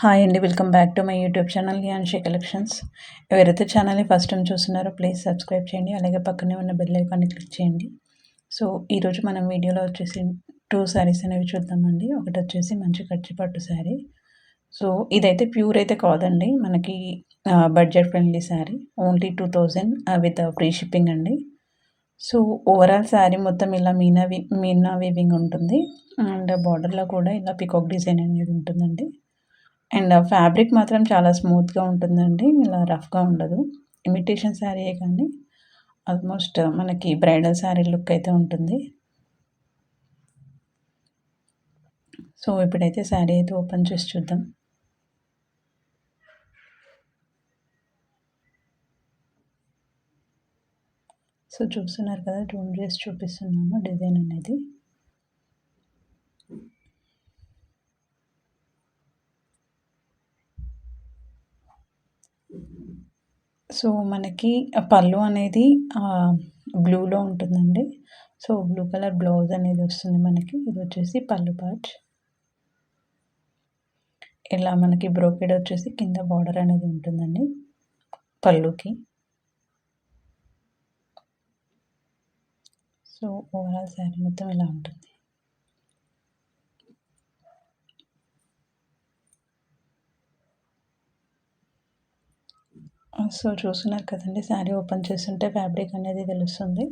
Hi అండి. Welcome back to my YouTube channel Yanshi collections. ఎవరైతే ఛానల్ని ఫస్ట్ టైం చూస్తున్నారో ప్లీజ్ సబ్స్క్రైబ్ చేయండి. అలాగే పక్కనే ఉన్న బెల్ ఐకాన్ని క్లిక్ చేయండి. సో ఈరోజు మనం వీడియోలో వచ్చేసి 2 శారీస్ అనేవి చూద్దామండి. ఒకటి వచ్చేసి మంచి కంచి పట్టు శారీ. సో ఇదైతే ప్యూర్ అయితే కాదండి, మనకి budget friendly sari. Only 2000 with free shipping అండి. సో ఓవరాల్ శారీ మొత్తం ఇలా మీనా వీవింగ్ ఉంటుంది. అండ్ బార్డర్లో కూడా ఇలా పికాక్ డిజైన్ అనేది ఉంటుందండి. అండ్ ఫ్యాబ్రిక్ మాత్రం చాలా స్మూత్‌గా ఉంటుందండి. ఇలా రఫ్‌గా ఉండదు. ఇమిటేషన్ శారీయే కానీ ఆల్మోస్ట్ మనకి బ్రైడల్ శారీ లుక్ అయితే ఉంటుంది. సో ఇప్పుడైతే శారీ అయితే ఓపెన్ చేసి చూద్దాం. సో చూస్తున్నారు కదా, జూమ్ చేసి చూపిస్తున్నాను డిజైన్ అనేది. సో మనకి పళ్ళు అనేది బ్లూలో ఉంటుందండి. సో బ్లూ కలర్ బ్లౌజ్ అనేది వస్తుంది మనకి. ఇది వచ్చేసి పళ్ళు పార్ట్. ఇలా మనకి బ్రోకెడ్ వచ్చేసి కింద బార్డర్ అనేది ఉంటుందండి పళ్ళుకి. సో ఓవరాల్ శారీ మొత్తం ఇలా ఉంటుంది. సో చూస్తున్నారు కదండి, శారీ ఓపెన్ చేస్తుంటే ఫ్యాబ్రిక్ అనేది తెలుస్తుంది.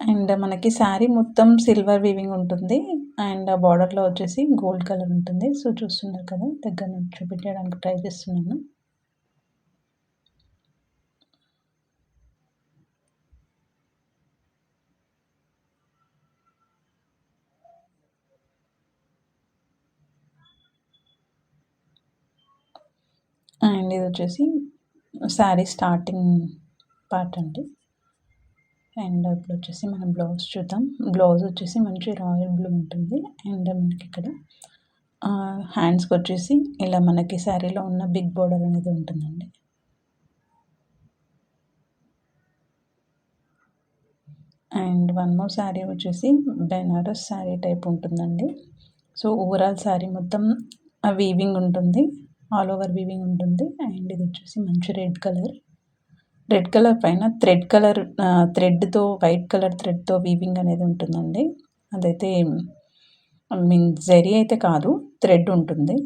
అండ్ మనకి శారీ మొత్తం సిల్వర్ వీవింగ్ ఉంటుంది. అండ్ బార్డర్లో వచ్చేసి గోల్డ్ కలర్ ఉంటుంది. సో చూస్తున్నారు కదా, దగ్గర నుంచి చూపించడానికి ట్రై చేస్తున్నాను. అండ్ ఇది వచ్చేసి శారీ స్టార్టింగ్ పార్ట్ అండి. అండ్ ఇప్పుడు వచ్చేసి మనం బ్లౌజ్ చూద్దాం. బ్లౌజ్ వచ్చేసి మంచి రాయల్ బ్లూ ఉంటుంది. అండ్ మనకి ఇక్కడ హ్యాండ్స్కి వచ్చేసి ఇలా మనకి శారీలో ఉన్న బిగ్ బోర్డర్ అనేది ఉంటుందండి. అండ్ వన్ మోర్ శారీ వచ్చేసి బెనారస్ శారీ టైప్ ఉంటుందండి. సో ఓవరాల్ శారీ మొత్తం వీవింగ్ ఉంటుంది, ఆల్ ఓవర్ వీవింగ్ ఉంటుంది. అండ్ ఇది వచ్చేసి మంచి రెడ్ కలర్ పైన థ్రెడ్తో వైట్ కలర్ థ్రెడ్తో వీవింగ్ అనేది ఉంటుందండి. అదైతే జరీ అయితే కాదు, థ్రెడ్ ఉంటుంది.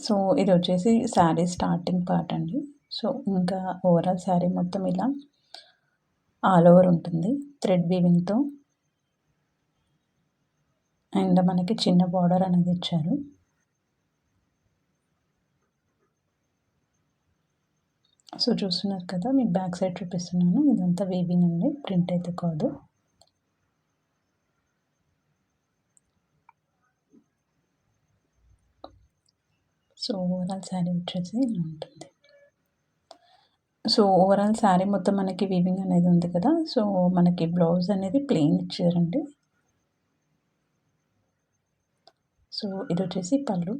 సో ఇది వచ్చేసి శారీ స్టార్టింగ్ పార్ట్ అండి. సో ఇంకా ఓవరాల్ శారీ మొత్తం ఇలా ఆల్ ఓవర్ ఉంటుంది థ్రెడ్ వీవింగ్తో. అండ్ మనకి చిన్న బార్డర్ అనేది ఇచ్చారు. సో చూస్తున్నారు కదా, మీకు బ్యాక్ సైడ్ చూపిస్తున్నాను. ఇదంతా వీవింగ్ అండి, ప్రింట్ అయితే కాదు. సో ఓవరాల్ శారీ వచ్చేసి ఇలా ఉంటుంది. సో ఓవరాల్ శారీ మొత్తం మనకి వీవింగ్ అనేది ఉంది కదా. సో మనకి బ్లౌజ్ అనేది ప్లెయిన్ ఇచ్చారండి. సో ఇది వచ్చేసి పళ్ళు.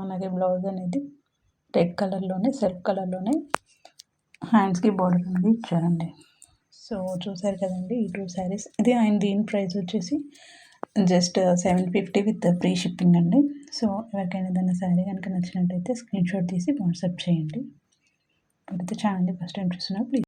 మనకి బ్లౌజ్ అనేది రెడ్ కలర్లోనే, సెల్ఫ్ కలర్లోనే హ్యాండ్స్కి బార్డర్ అనేది ఇచ్చారండి. సో చూసారు కదండి ఈ 2 శారీస్. ఇది దీని ప్రైస్ వచ్చేసి జస్ట్ 750 విత్ ఫ్రీ షిప్పింగ్ అండి. సో ఎవరికైనా ఏదైనా శారీ కనుక నచ్చినట్టయితే స్క్రీన్ షాట్ తీసి వాట్సాప్ చేయండి. ఎవరైతే ఛానల్ని ఫస్ట్ టైం చూస్తున్నా ప్లీజ్